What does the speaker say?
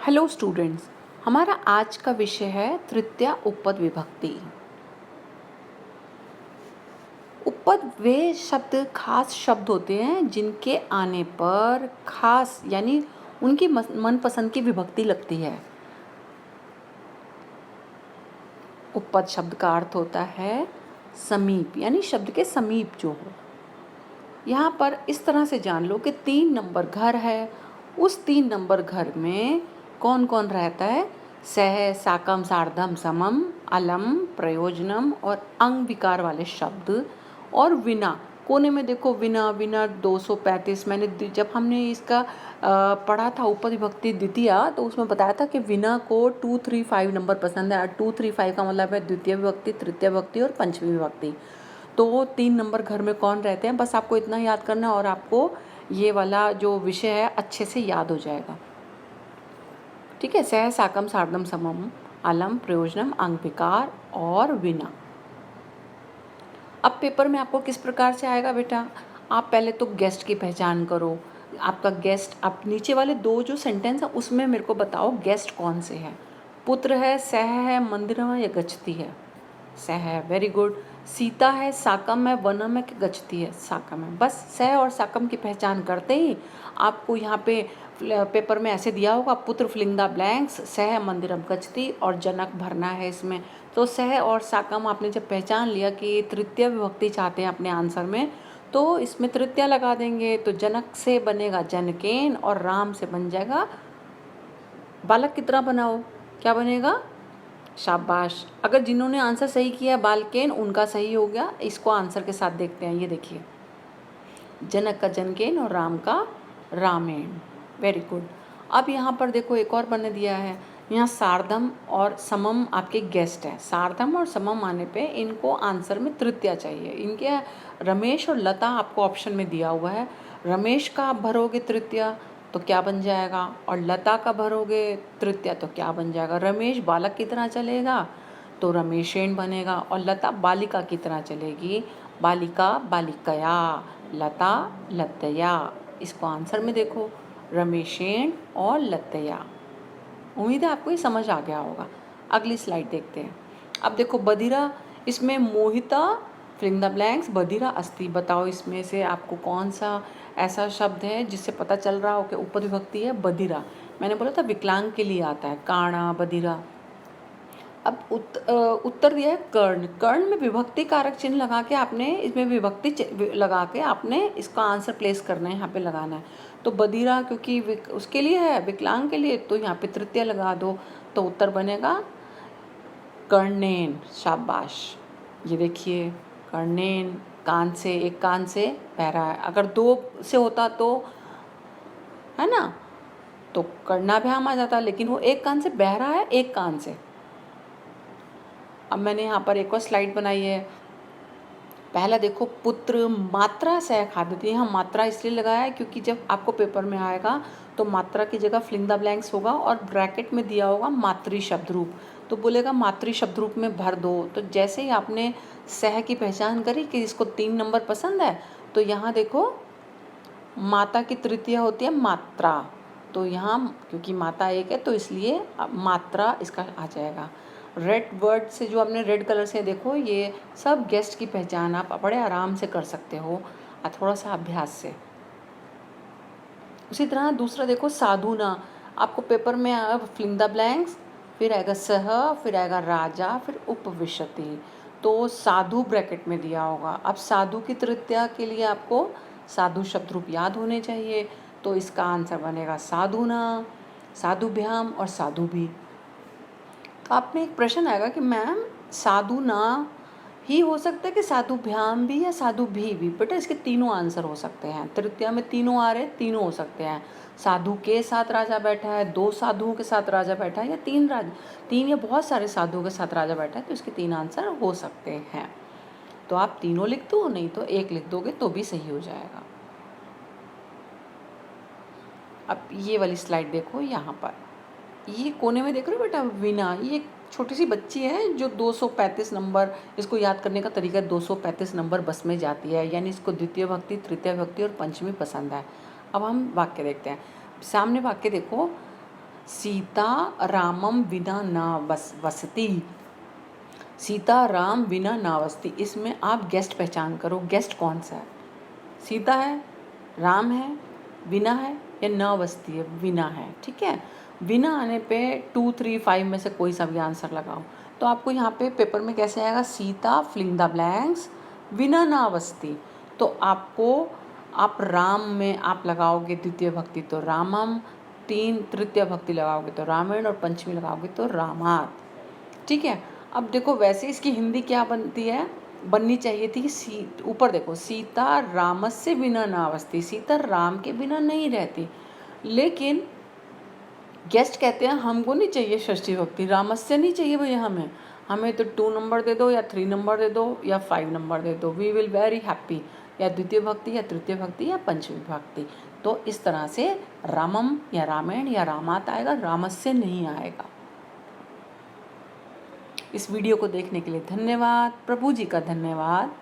Hello students, हमारा आज का विषय है तृतीया उपपद विभक्ति। उपपद वे शब्द खास शब्द होते हैं जिनके आने पर खास यानी उनकी मनपसंद की विभक्ति लगती है। उपपद शब्द का अर्थ होता है समीप, यानी शब्द के समीप जो हो। यहाँ पर इस तरह से जान लो कि 3 नंबर घर है, उस 3 नंबर घर में कौन कौन रहता है? सह, साकम, सार्धम, समम, अलम, प्रयोजनम और अंग विकार वाले शब्द। और विना, कोने में देखो विना, विना 235। मैंने जब हमने इसका पढ़ा था उपपद विभक्ति द्वितीय, तो उसमें बताया था कि विना को 2, 3, 5 नंबर पसंद है। 2, 3, 5 का मतलब है द्वितीय विभक्ति, तृतीय विभक्ति और पंचमी विभक्ति। तो 3 नंबर घर में कौन रहते हैं, बस आपको इतना याद करना है और आपको ये वाला जो विषय है अच्छे से याद हो जाएगा। ठीक है, सह, साकम, सार्धम, समम, अलम, प्रयोजनम, अंग विकार और विना। अब पेपर में आपको किस प्रकार से आएगा बेटा? आप पहले तो गेस्ट की पहचान करो। आपका गेस्ट, आप नीचे वाले 2 जो सेंटेंस है उसमें मेरे को बताओ गेस्ट कौन से हैं। पुत्र है, सह है, मंदिरम है या गच्छति है? सह है, वेरी गुड। सीता है, साकम है, वनम है कि गच्छति है? साकम है। बस सह और साकम की पहचान करते ही आपको यहाँ पे पेपर में ऐसे दिया होगा, पुत्र फिलिंग द ब्लैंक्स, सह मंदिरम गच्छति और जनक भरना है इसमें। तो सह और साकम आपने जब पहचान लिया कि तृतीय विभक्ति चाहते हैं अपने आंसर में, तो इसमें तृतीया लगा देंगे। तो जनक से बनेगा जनकेन और राम से बन जाएगा बालक। कितना बनाओ, क्या बनेगा? शाबाश। अगर जिन्होंने आंसर सही किया बालकेन, उनका सही हो गया। इसको आंसर के साथ देखते हैं। ये देखिए, जनक का जनकेन और राम का रामेण। Very good. अब यहाँ पर देखो एक और बनने दिया है। यहाँ सार्धम और समम आपके गेस्ट हैं। सार्धम और समम आने पे इनको आंसर में तृतीया चाहिए। इनके रमेश और लता आपको ऑप्शन में दिया हुआ है। रमेश का आप भरोगे तृतीया तो क्या बन जाएगा, और लता का भरोगे तृतीया तो क्या बन जाएगा? रमेश बालक की तरह चलेगा तो रमेशेन बनेगा, और लता बालिका की तरह चलेगी, बालिका बालिकया, लता लतया। इसको आंसर में देखो, रमेशेन और लतया। उम्मीद है आपको ये समझ आ गया होगा। अगली स्लाइड देखते हैं। अब देखो बधिरा, इसमें मोहिता फिलिंग द ब्लैंक्स बधिरा अस्ति। बताओ इसमें से आपको कौन सा ऐसा शब्द है जिससे पता चल रहा हो कि उपपद विभक्ति है बधिरा? मैंने बोला था विकलांग के लिए आता है, काणा, बधिरा। अब उत्तर दिया है कर्ण। कर्ण में विभक्ति कारक चिन्ह लगा के आपने इसमें विभक्ति लगा के आपने इसका आंसर प्लेस करना है, यहाँ पे लगाना है। तो बधिरा क्योंकि उसके लिए है, विकलांग के लिए, तो यहाँ पे तृतीय लगा दो तो उत्तर बनेगा कर्णेन। शाबाश। ये देखिए कर्णेन, कान से, एक कान से बहरा है। अगर 2 से होता तो है ना, तो कर्णाभ्याम आ जाता, लेकिन वो एक कान से बहरा है, एक कान से। अब मैंने यहाँ पर एक और स्लाइड बनाई है। पहला देखो, पुत्र मात्रा सह खादती। यहाँ मात्रा इसलिए लगाया है क्योंकि जब आपको पेपर में आएगा तो मात्रा की जगह फिलिंग द ब्लैंक्स होगा और ब्रैकेट में दिया होगा मातृ शब्द रूप, तो बोलेगा मातृ शब्द रूप में भर दो। तो जैसे ही आपने सह की पहचान करी कि इसको 3 नंबर पसंद है, तो यहाँ देखो माता की तृतीया होती है मात्रा, तो यहाँ क्योंकि माता एक है तो इसलिए मात्रा इसका आ जाएगा। रेड वर्ड से जो आपने रेड कलर से देखो, ये सब गेस्ट की पहचान आप बड़े आराम से कर सकते हो थोड़ा सा अभ्यास से। उसी तरह दूसरा देखो साधुना। आपको पेपर में आएगा फिलिंग द ब्लैंक्स, फिर आएगा सह, फिर आएगा राजा, फिर उपविशति। तो साधु ब्रैकेट में दिया होगा। अब साधु की तृतीया के लिए आपको साधु शब्द रूप याद होने चाहिए, तो इसका आंसर बनेगा साधुना, साधुभ्याम और साधु भी। तो आप में एक प्रश्न आएगा कि मैम साधु ना ही हो सकता है कि साधुभ्याम भी या साधु भी? बेटा इसके तीनों आंसर हो सकते हैं। तृतीया में तीनों आ रहे हैं, तीनों हो सकते हैं। साधु के साथ राजा बैठा है, 2 साधुओं के साथ राजा बैठा है, या 3 या बहुत सारे साधुओं के साथ राजा बैठा है, तो इसके 3 आंसर हो सकते हैं। तो आप तीनों लिख दो, नहीं तो एक लिख दोगे तो भी सही हो जाएगा। अब ये वाली स्लाइड देखो, यहाँ पर ये कोने में देख रहे हो बेटा, वीना, ये एक छोटी सी बच्ची है जो 235 नंबर, इसको याद करने का तरीका 235 नंबर बस में जाती है, यानी इसको द्वितीय भक्ति, तृतीय भक्ति और पंचमी पसंद है। अब हम वाक्य देखते हैं। सामने वाक्य देखो, सीता रामम विना ना वसती, सीता राम विना ना वसती। इसमें आप गेस्ट पहचान करो, गेस्ट कौन सा है? सीता है, राम है, विना है या न बसती है? विना है। ठीक है, विना आने पे 2, 3, 5 में से कोई सा भी आंसर लगाओ। तो आपको यहाँ पे पेपर में कैसे आएगा? सीता फिलिंग द ब्लैंक्स विना ना बसती। तो आपको आप राम में आप लगाओगे द्वितीय भक्ति तो रामम, 3 तृतीय भक्ति लगाओगे तो रामायण और पंचमी लगाओगे तो रामात। ठीक है, अब देखो वैसे इसकी हिंदी क्या बनती है, बननी चाहिए थी कि ऊपर देखो, सीता रामस्य बिना नावस्ती, सीता राम के बिना नहीं रहती। लेकिन गेस्ट कहते हैं हमको नहीं चाहिए षष्ठी भक्ति, रामस्य नहीं चाहिए भैया, हमें तो 2 नंबर दे दो या 3 नंबर दे दो या 5 नंबर दे दो, वी विल वेरी हैप्पी। या द्वितीय भक्ति या तृतीय भक्ति या पंचमी भक्ति। तो इस तरह से रामम या रामायण या रामात आएगा, रामस्य नहीं आएगा। इस वीडियो को देखने के लिए धन्यवाद। प्रभु जी का धन्यवाद।